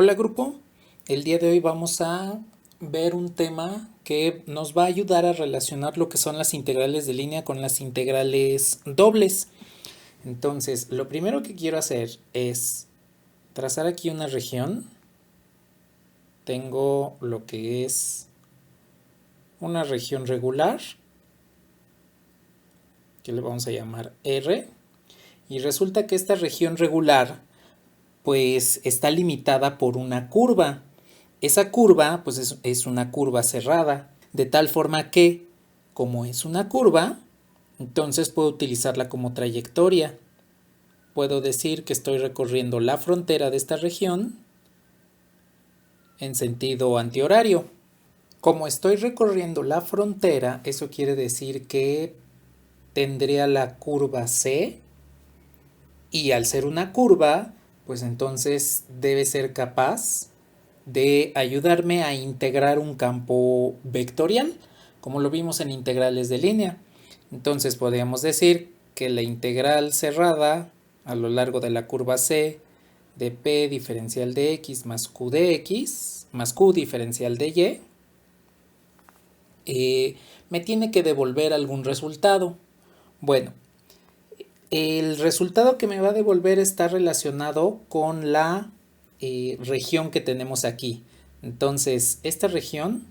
Hola grupo, el día de hoy vamos a ver un tema que nos va a ayudar a relacionar lo que son las integrales de línea con las integrales dobles. Entonces, lo primero que quiero hacer es trazar aquí una región. Tengo lo que es una región regular, que le vamos a llamar R, y resulta que esta región regular pues está limitada por una curva. Esa curva pues es una curva cerrada, de tal forma que, como es una curva, entonces puedo utilizarla como trayectoria. Puedo decir que estoy recorriendo la frontera de esta región en sentido antihorario. Como estoy recorriendo la frontera, eso quiere decir que tendría la curva C, y al ser una curva, pues entonces debe ser capaz de ayudarme a integrar un campo vectorial, como lo vimos en integrales de línea. Entonces podríamos decir que la integral cerrada a lo largo de la curva C de P diferencial de X más Q de X más Q diferencial de Y me tiene que devolver algún resultado. Bueno, el resultado que me va a devolver está relacionado con la región que tenemos aquí. Entonces, esta región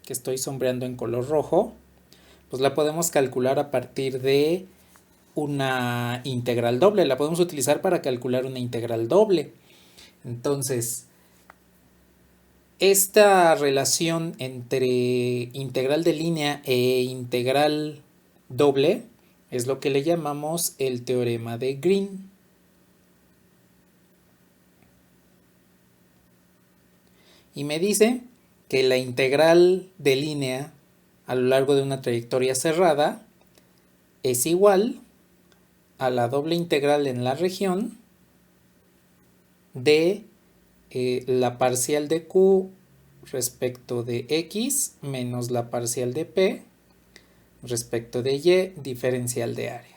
que estoy sombreando en color rojo, pues la podemos calcular a partir de una integral doble. La podemos utilizar para calcular una integral doble. Entonces, esta relación entre integral de línea e integral doble es lo que le llamamos el teorema de Green. Y me dice que la integral de línea a lo largo de una trayectoria cerrada es igual a la doble integral en la región de la parcial de Q respecto de X menos la parcial de P respecto de Y diferencial de área.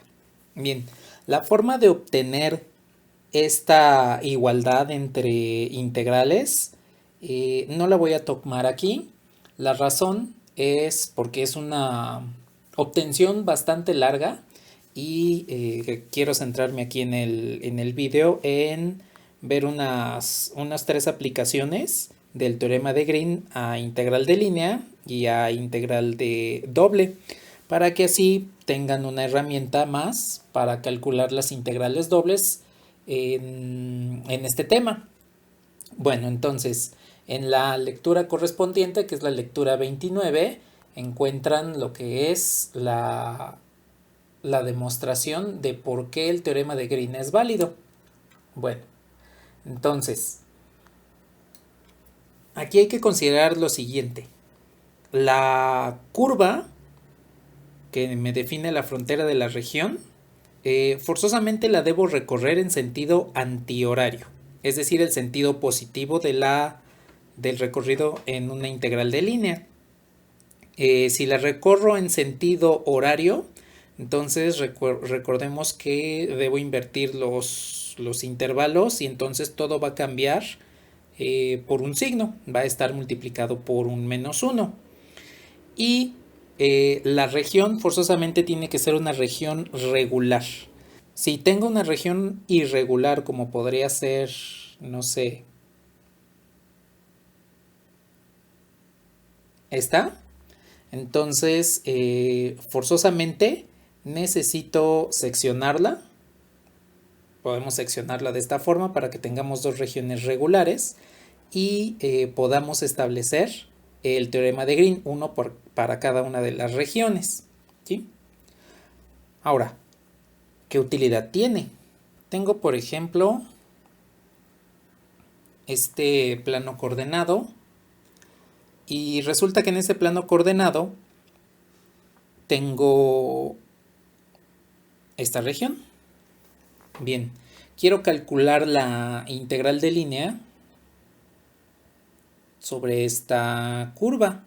Bien, la forma de obtener esta igualdad entre integrales no la voy a tomar aquí. La razón es porque es una obtención bastante larga y quiero centrarme aquí en el video en ver unas 3 aplicaciones del teorema de Green a integral de línea y a integral de doble, para que así tengan una herramienta más para calcular las integrales dobles en este tema. Bueno, entonces, en la lectura correspondiente, que es la lectura 29, encuentran lo que es la demostración de por qué el teorema de Green es válido. Bueno, entonces, aquí hay que considerar lo siguiente. La curva que me define la frontera de la región, forzosamente la debo recorrer en sentido antihorario, es decir, el sentido positivo del recorrido en una integral de línea. Si la recorro en sentido horario, entonces recordemos que debo invertir los intervalos y entonces todo va a cambiar por un signo, va a estar multiplicado por un -1. Y la región forzosamente tiene que ser una región regular. Si tengo una región irregular, como podría ser, no sé, esta, entonces forzosamente necesito seccionarla. Podemos seccionarla de esta forma para que tengamos dos regiones regulares y podamos establecer el teorema de Green, uno para cada una de las regiones, ¿sí? Ahora, ¿qué utilidad tiene? Tengo, por ejemplo, este plano coordenado y resulta que en ese plano coordenado tengo esta región. Bien, quiero calcular la integral de línea sobre esta curva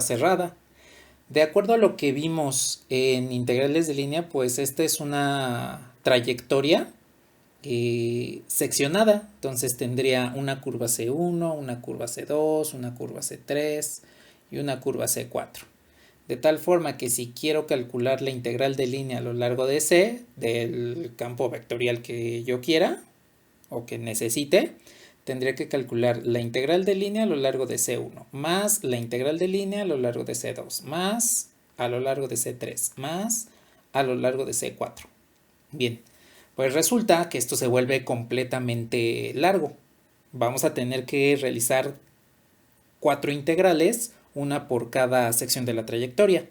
cerrada. De acuerdo a lo que vimos en integrales de línea, pues esta es una trayectoria seccionada. Entonces tendría una curva C1, una curva C2, una curva C3 y una curva C4. De tal forma que si quiero calcular la integral de línea a lo largo de C, del campo vectorial que yo quiera o que necesite, tendría que calcular la integral de línea a lo largo de C1, más la integral de línea a lo largo de C2, más a lo largo de C3, más a lo largo de C4. Bien, pues resulta que esto se vuelve completamente largo. Vamos a tener que realizar 4 integrales, una por cada sección de la trayectoria.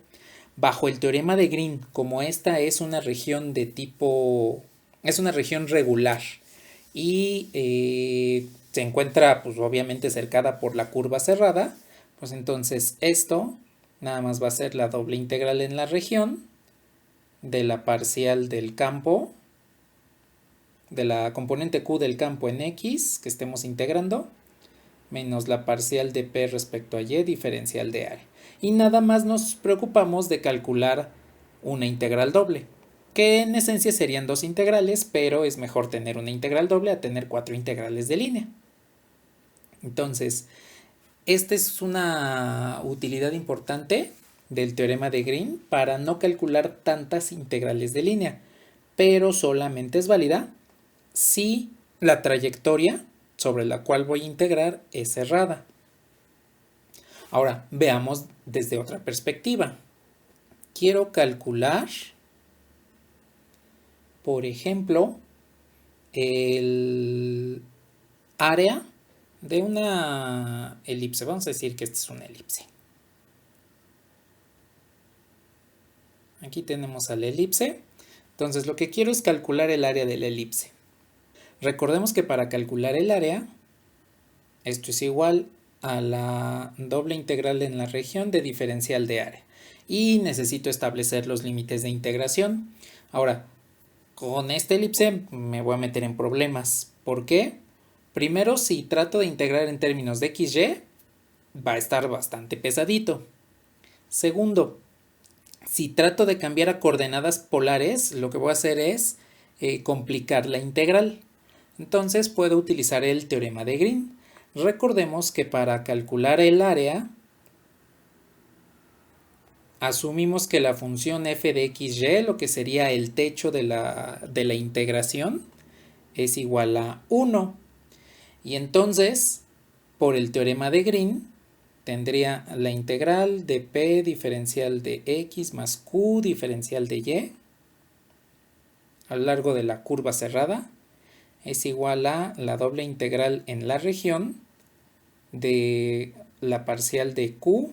Bajo el teorema de Green, como esta es una región de tipo, es una región regular y se encuentra pues obviamente cercada por la curva cerrada, pues entonces esto nada más va a ser la doble integral en la región de la parcial del campo, de la componente Q del campo en X que estemos integrando, menos la parcial de P respecto a Y diferencial de área. Y nada más nos preocupamos de calcular una integral doble, que en esencia serían 2 integrales, pero es mejor tener una integral doble a tener 4 integrales de línea. Entonces, esta es una utilidad importante del teorema de Green para no calcular tantas integrales de línea, pero solamente es válida si la trayectoria sobre la cual voy a integrar es cerrada. Ahora, veamos desde otra perspectiva. Quiero calcular, por ejemplo, el área de una elipse. Vamos a decir que esta es una elipse. Aquí tenemos a la elipse. Entonces, lo que quiero es calcular el área de la elipse. Recordemos que para calcular el área, esto es igual a la doble integral en la región de diferencial de área. Y necesito establecer los límites de integración. Ahora, con esta elipse me voy a meter en problemas. ¿Por qué? Primero, si trato de integrar en términos de XY, va a estar bastante pesadito. Segundo, si trato de cambiar a coordenadas polares, lo que voy a hacer es complicar la integral. Entonces puedo utilizar el teorema de Green. Recordemos que para calcular el área, asumimos que la función f de xy, lo que sería el techo de la integración, es igual a 1. Y entonces, por el teorema de Green, tendría la integral de p diferencial de x más q diferencial de y a lo largo de la curva cerrada es igual a la doble integral en la región de la parcial de q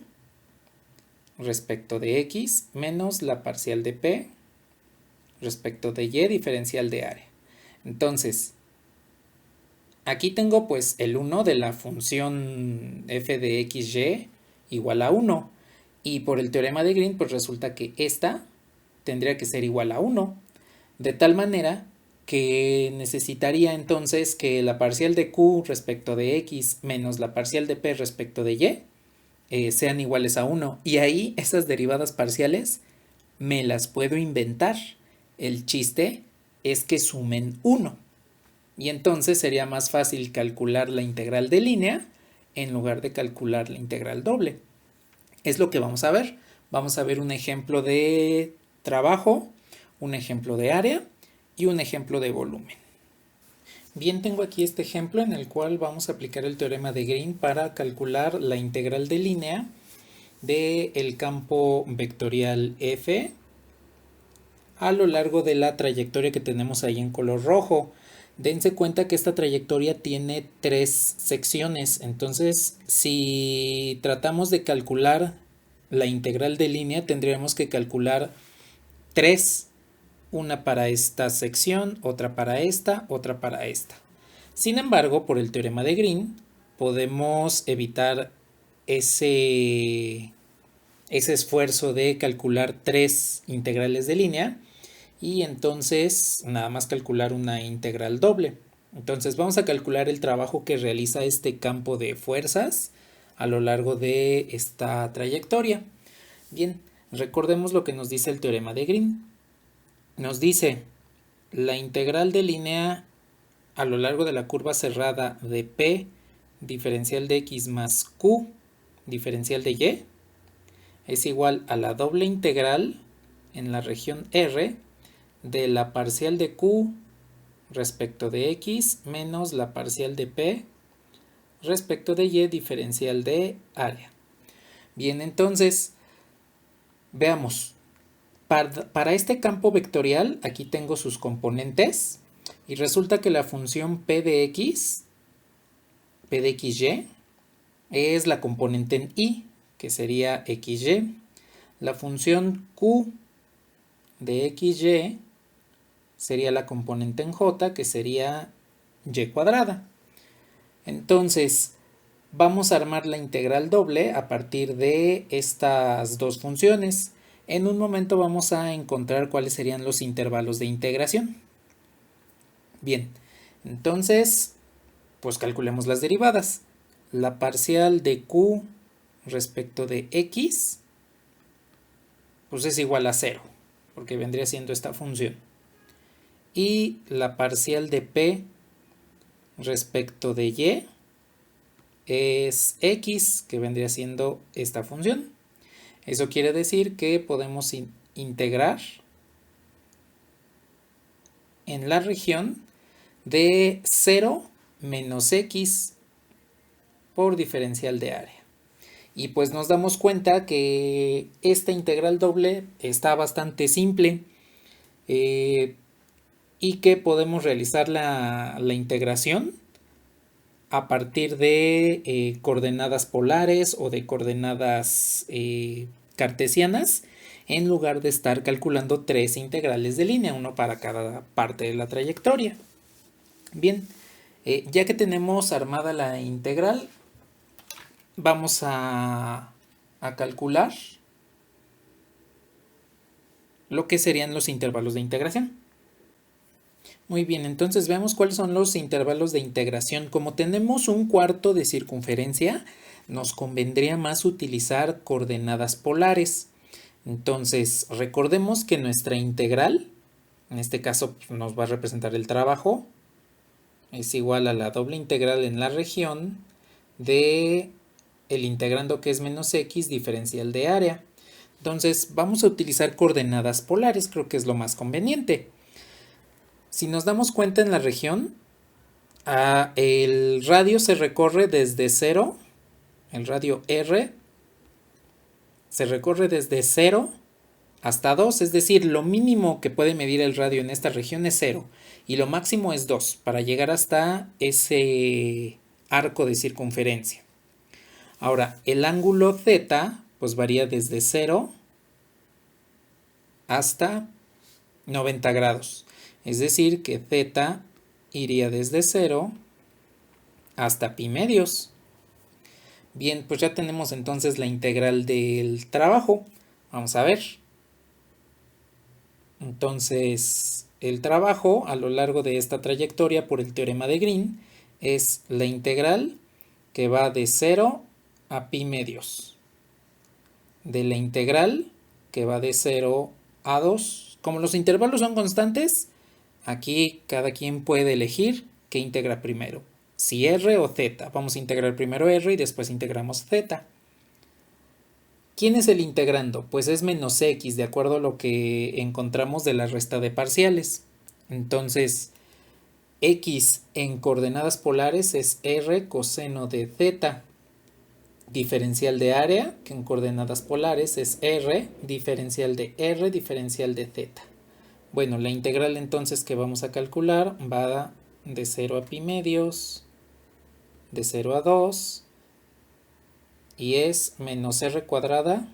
respecto de x menos la parcial de p respecto de y diferencial de área. Entonces, aquí tengo pues el 1 de la función f de xy igual a 1. Y por el teorema de Green pues resulta que esta tendría que ser igual a 1. De tal manera que necesitaría entonces que la parcial de q respecto de x menos la parcial de p respecto de y sean iguales a 1. Y ahí esas derivadas parciales me las puedo inventar. El chiste es que sumen 1. Y entonces sería más fácil calcular la integral de línea en lugar de calcular la integral doble. Es lo que vamos a ver. Vamos a ver un ejemplo de trabajo, un ejemplo de área y un ejemplo de volumen. Bien, tengo aquí este ejemplo en el cual vamos a aplicar el teorema de Green para calcular la integral de línea del campo vectorial f a lo largo de la trayectoria que tenemos ahí en color rojo. Dense cuenta que esta trayectoria tiene 3 secciones, entonces si tratamos de calcular la integral de línea tendríamos que calcular 3, una para esta sección, otra para esta, otra para esta. Sin embargo, por el teorema de Green podemos evitar ese esfuerzo de calcular 3 integrales de línea y entonces nada más calcular una integral doble. Entonces vamos a calcular el trabajo que realiza este campo de fuerzas a lo largo de esta trayectoria. Bien, recordemos lo que nos dice el teorema de Green. Nos dice la integral de línea a lo largo de la curva cerrada de P diferencial de X más Q diferencial de Y es igual a la doble integral en la región R de la parcial de Q respecto de X menos la parcial de P respecto de Y diferencial de área. Bien, entonces, veamos. Para este campo vectorial, aquí tengo sus componentes y resulta que la función P de XY, es la componente en Y, que sería XY. La función Q de XY sería la componente en J, que sería Y cuadrada. Entonces, vamos a armar la integral doble a partir de estas dos funciones. En un momento vamos a encontrar cuáles serían los intervalos de integración. Bien, entonces, pues calculemos las derivadas. La parcial de Q respecto de X, pues es igual a 0, porque vendría siendo esta función. Y la parcial de P respecto de Y es X, que vendría siendo esta función. Eso quiere decir que podemos integrar en la región de 0 menos X por diferencial de área. Y pues nos damos cuenta que esta integral doble está bastante simple y que podemos realizar la integración a partir de coordenadas polares o de coordenadas cartesianas, en lugar de estar calculando 3 integrales de línea, uno para cada parte de la trayectoria. Bien, ya que tenemos armada la integral, vamos a calcular lo que serían los intervalos de integración. Muy bien, entonces veamos cuáles son los intervalos de integración. Como tenemos un cuarto de circunferencia, nos convendría más utilizar coordenadas polares. Entonces, recordemos que nuestra integral, en este caso nos va a representar el trabajo, es igual a la doble integral en la región de el integrando que es menos X diferencial de área. Entonces, vamos a utilizar coordenadas polares, creo que es lo más conveniente. Si nos damos cuenta en la región, el radio se recorre desde 0, el radio R se recorre desde 0 hasta 2, es decir, lo mínimo que puede medir el radio en esta región es 0 y lo máximo es 2 para llegar hasta ese arco de circunferencia. Ahora, el ángulo θ pues varía desde 0 hasta 90 grados. Es decir, que θ iría desde 0 hasta pi medios. Bien, pues ya tenemos entonces la integral del trabajo. Vamos a ver. Entonces, el trabajo a lo largo de esta trayectoria por el teorema de Green es la integral que va de 0 a pi medios. De la integral que va de 0 a 2. Como los intervalos son constantes, aquí cada quien puede elegir qué integra primero, si R o Z. Vamos a integrar primero R y después integramos Z. ¿Quién es el integrando? Pues es menos X, de acuerdo a lo que encontramos de la resta de parciales. Entonces, X en coordenadas polares es R coseno de Z. Diferencial de área, que en coordenadas polares es R, diferencial de R, diferencial de Z. Bueno, la integral entonces que vamos a calcular va de 0 a pi medios, de 0 a 2, y es menos R cuadrada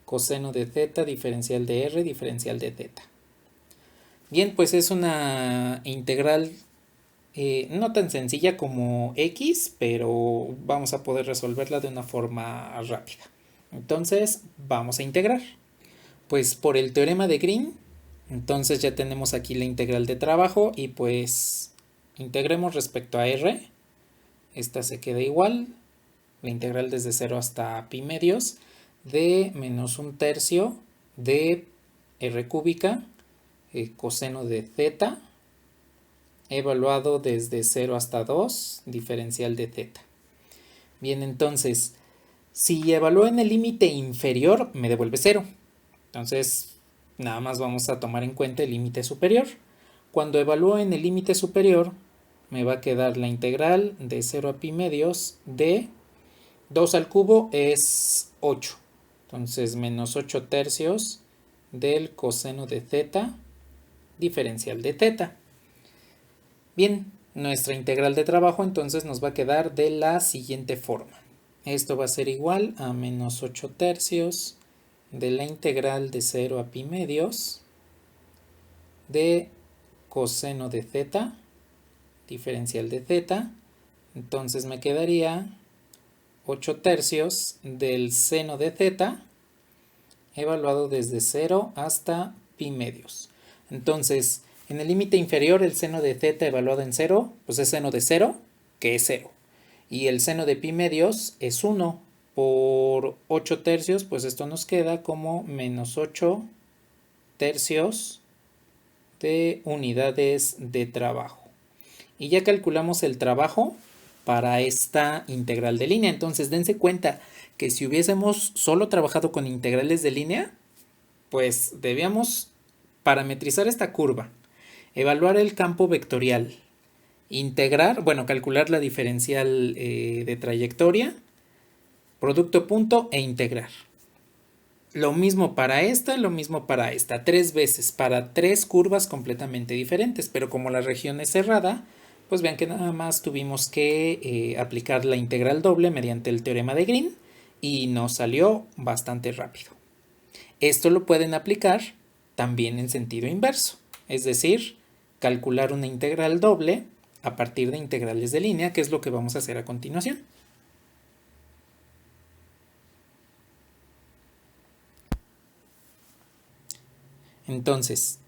coseno de Z, diferencial de R, diferencial de Z. Bien, pues es una integral no tan sencilla como X, pero vamos a poder resolverla de una forma rápida. Entonces, vamos a integrar. Pues por el teorema de Green, entonces ya tenemos aquí la integral de trabajo y pues integremos respecto a R. Esta se queda igual, la integral desde 0 hasta pi medios de menos 1/3 de R cúbica coseno de Z evaluado desde 0 hasta 2, diferencial de θ. Bien, entonces, si evalúo en el límite inferior, me devuelve 0. Entonces, nada más vamos a tomar en cuenta el límite superior. Cuando evalúo en el límite superior, me va a quedar la integral de 0 a pi medios de 2 al cubo es 8. Entonces, menos 8 tercios del coseno de θ, diferencial de θ. Bien, nuestra integral de trabajo entonces nos va a quedar de la siguiente forma. Esto va a ser igual a menos 8 tercios de la integral de 0 a pi medios de coseno de θ, diferencial de θ. Entonces me quedaría 8 tercios del seno de θ evaluado desde 0 hasta pi medios. Entonces, en el límite inferior, el seno de θ evaluado en 0, pues es seno de 0, que es 0. Y el seno de pi medios es 1 por 8 tercios, pues esto nos queda como menos 8 tercios de unidades de trabajo. Y ya calculamos el trabajo para esta integral de línea. Entonces, dense cuenta que si hubiésemos solo trabajado con integrales de línea, pues debíamos parametrizar esta curva, evaluar el campo vectorial, calcular la diferencial de trayectoria, producto punto e integrar. Lo mismo para esta, lo mismo para esta, 3 veces, para 3 curvas completamente diferentes, pero como la región es cerrada, pues vean que nada más tuvimos que aplicar la integral doble mediante el teorema de Green y nos salió bastante rápido. Esto lo pueden aplicar también en sentido inverso, es decir, calcular una integral doble a partir de integrales de línea, que es lo que vamos a hacer a continuación. Entonces,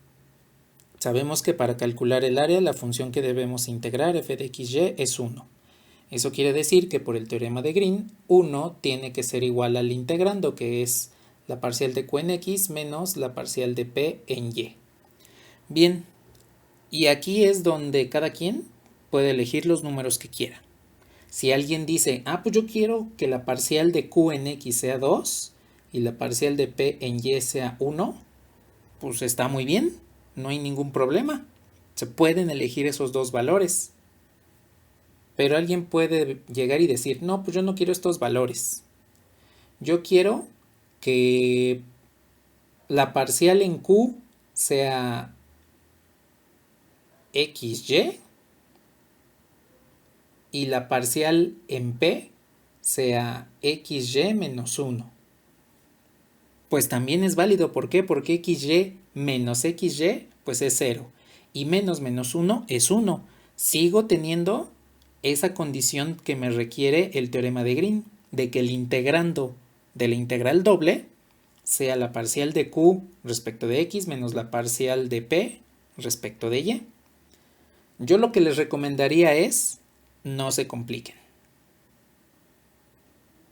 sabemos que para calcular el área la función que debemos integrar f de xy es 1. Eso quiere decir que por el teorema de Green, 1 tiene que ser igual al integrando, que es la parcial de q en x menos la parcial de p en y. Bien, y aquí es donde cada quien puede elegir los números que quiera. Si alguien dice, pues yo quiero que la parcial de q en x sea 2 y la parcial de p en y sea 1, pues está muy bien, no hay ningún problema. Se pueden elegir esos dos valores. Pero alguien puede llegar y decir, no, pues yo no quiero estos valores. Yo quiero que la parcial en q sea xy y la parcial en p sea xy menos 1. Pues también es válido. ¿Por qué? Porque xy menos xy pues es 0 y menos 1 es 1. Sigo teniendo esa condición que me requiere el teorema de Green, de que el integrando de la integral doble sea la parcial de q respecto de x menos la parcial de p respecto de y. Yo lo que les recomendaría es no se compliquen.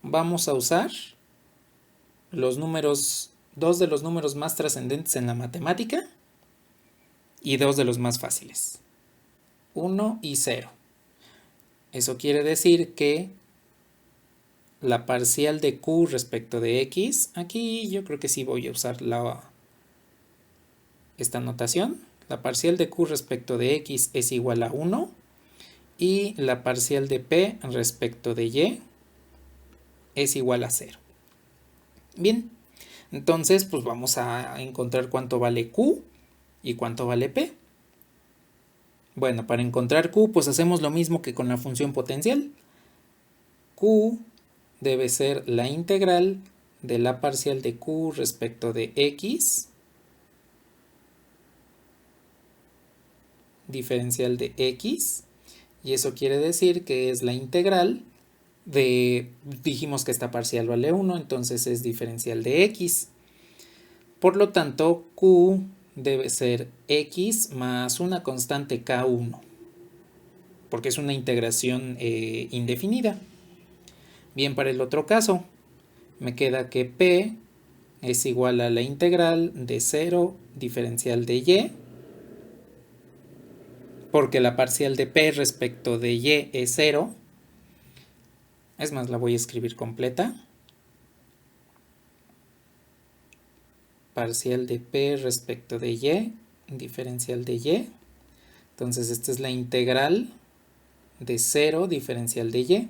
Vamos a usar los números, 2 de los números más trascendentes en la matemática y 2 de los más fáciles, 1 y 0. Eso quiere decir que la parcial de q respecto de x, aquí yo creo que sí voy a usar esta notación. La parcial de q respecto de x es igual a 1 y la parcial de p respecto de y es igual a 0. Bien, entonces pues vamos a encontrar cuánto vale q y cuánto vale p. Bueno, para encontrar q pues hacemos lo mismo que con la función potencial. Q debe ser la integral de la parcial de q respecto de x, diferencial de x, y eso quiere decir que es la integral de, dijimos que esta parcial vale 1, entonces es diferencial de x. Por lo tanto, q debe ser x más una constante k1, porque es una integración indefinida. Bien, para el otro caso, me queda que p es igual a la integral de 0 diferencial de y porque la parcial de P respecto de Y es 0. Es más, la voy a escribir completa. Parcial de P respecto de Y, diferencial de Y. Entonces esta es la integral de 0 diferencial de Y.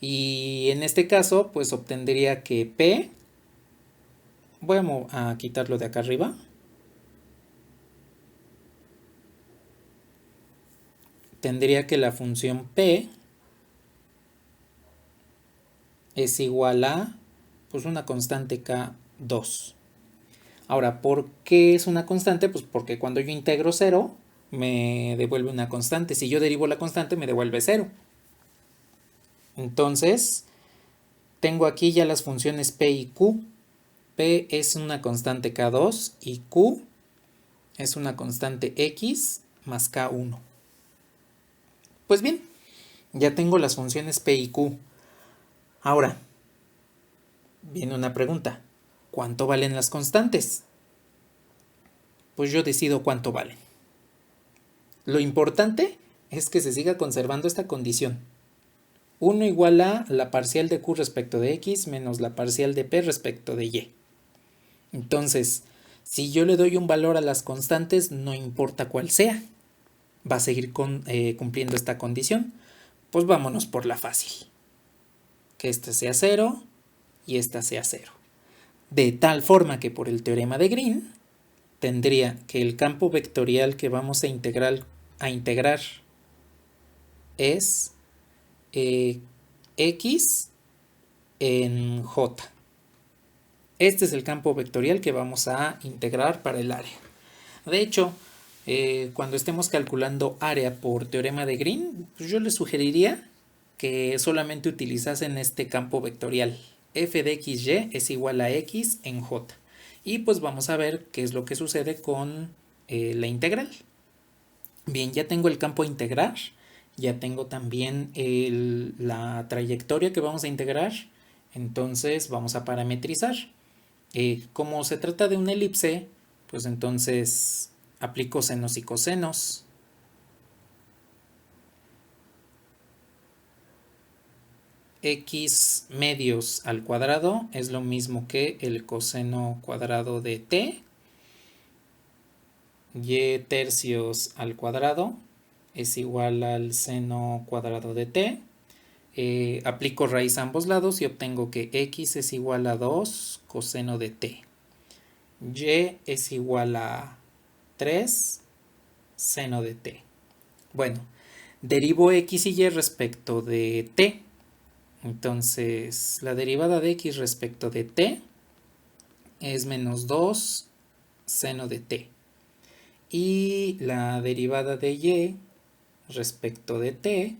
Y en este caso, pues obtendría que P, voy a quitarlo de acá arriba. Tendría que la función P es igual a, pues, una constante K2. Ahora, ¿por qué es una constante? Pues porque cuando yo integro 0, me devuelve una constante. Si yo derivo la constante, me devuelve 0. Entonces, tengo aquí ya las funciones P y Q. P es una constante K2 y Q es una constante X más K1. Pues bien, ya tengo las funciones P y Q. Ahora, viene una pregunta. ¿Cuánto valen las constantes? Pues yo decido cuánto valen. Lo importante es que se siga conservando esta condición. 1 igual a la parcial de Q respecto de X menos la parcial de P respecto de Y. Entonces, si yo le doy un valor a las constantes, no importa cuál sea, va a seguir cumpliendo esta condición. Pues vámonos por la fácil. Que esta sea 0 y esta sea 0. De tal forma que por el teorema de Green, tendría que el campo vectorial que vamos a integrar es X en J. Este es el campo vectorial que vamos a integrar para el área. De hecho, cuando estemos calculando área por teorema de Green, pues yo les sugeriría que solamente utilizasen este campo vectorial. F de XY es igual a X en J. Y pues vamos a ver qué es lo que sucede con la integral. Bien, ya tengo el campo a integrar. Ya tengo también la trayectoria que vamos a integrar. Entonces vamos a parametrizar. Como se trata de una elipse, pues entonces aplico senos y cosenos. X medios al cuadrado es lo mismo que el coseno cuadrado de t. Y tercios al cuadrado es igual al seno cuadrado de t. Aplico raíz a ambos lados y obtengo que x es igual a 2 coseno de t. Y es igual a 3 seno de t. Bueno, derivo x y y respecto de t. Entonces, la derivada de x respecto de t es menos 2 seno de t. Y la derivada de y respecto de t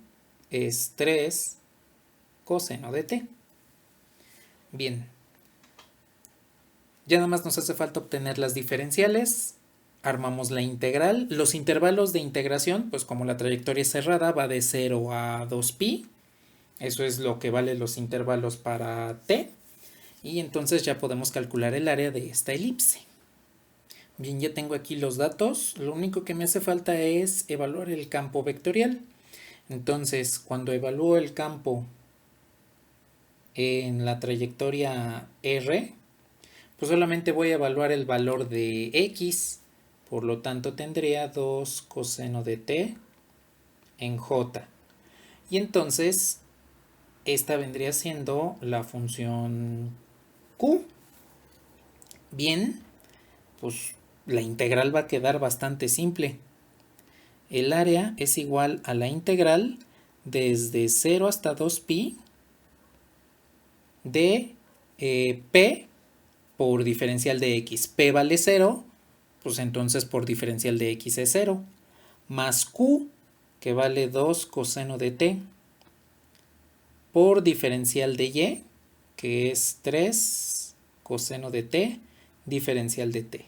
es 3 coseno de t. Bien. Ya nada más nos hace falta obtener las diferenciales. Armamos la integral. Los intervalos de integración, pues como la trayectoria es cerrada, va de 0 a 2pi. Eso es lo que valen los intervalos para t. Y entonces ya podemos calcular el área de esta elipse. Bien, ya tengo aquí los datos. Lo único que me hace falta es evaluar el campo vectorial. Entonces, cuando evalúo el campo en la trayectoria R, pues solamente voy a evaluar el valor de X. Por lo tanto, tendría 2 coseno de t en J. Y entonces, esta vendría siendo la función Q. Bien, pues la integral va a quedar bastante simple. El área es igual a la integral desde 0 hasta 2pi de P por diferencial de X. P vale 0, pues entonces por diferencial de X es 0. Más Q, que vale 2 coseno de t, por diferencial de Y, que es 3 coseno de t, diferencial de t.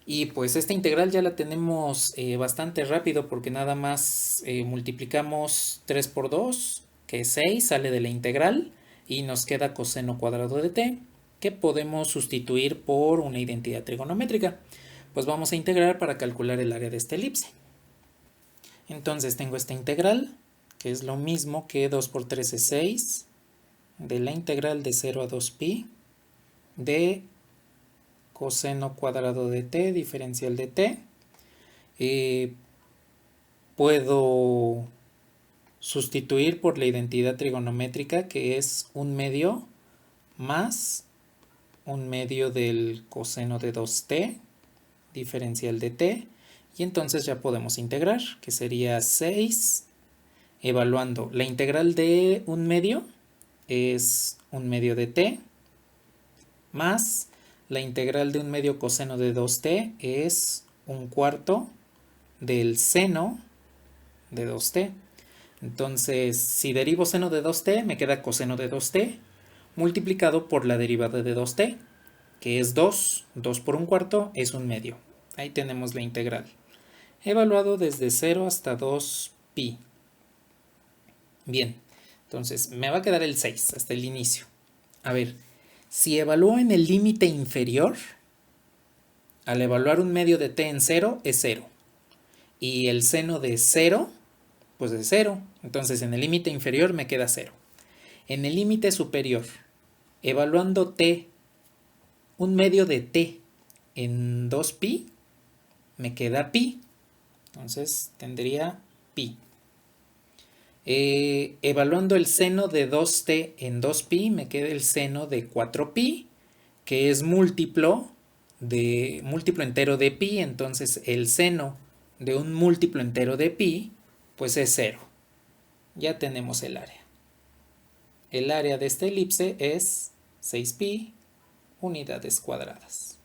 Y pues esta integral ya la tenemos bastante rápido porque nada más multiplicamos 3 por 2, que es 6, sale de la integral y nos queda coseno cuadrado de t, que podemos sustituir por una identidad trigonométrica. Pues vamos a integrar para calcular el área de esta elipse. Entonces tengo esta integral, que es lo mismo que 2 por 3 es 6, de la integral de 0 a 2pi de coseno cuadrado de t, diferencial de t. Puedo sustituir por la identidad trigonométrica, que es 1/2 más 1/2 del coseno de 2t, diferencial de t, y entonces ya podemos integrar, que sería 6, evaluando la integral de 1/2 es 1/2 de t, más la integral de 1/2 coseno de 2t es 1/4 del seno de 2t. Entonces, si derivo seno de 2t, me queda coseno de 2t multiplicado por la derivada de 2t, que es 2. 2 por 1/4 es 1/2. Ahí tenemos la integral. Evaluado desde 0 hasta 2pi. Bien, entonces me va a quedar el 6 hasta el inicio. A ver, si evalúo en el límite inferior, al evaluar 1/2 de t en 0 es 0. Y el seno de 0, pues es 0. Entonces en el límite inferior me queda 0. En el límite superior, evaluando t, 1/2 de t en 2pi, me queda pi. Entonces tendría pi. Evaluando el seno de 2t en 2pi, me queda el seno de 4pi, que es múltiplo entero de pi. Entonces el seno de un múltiplo entero de pi, pues es 0. Ya tenemos el área. El área de esta elipse es 6pi unidades cuadradas.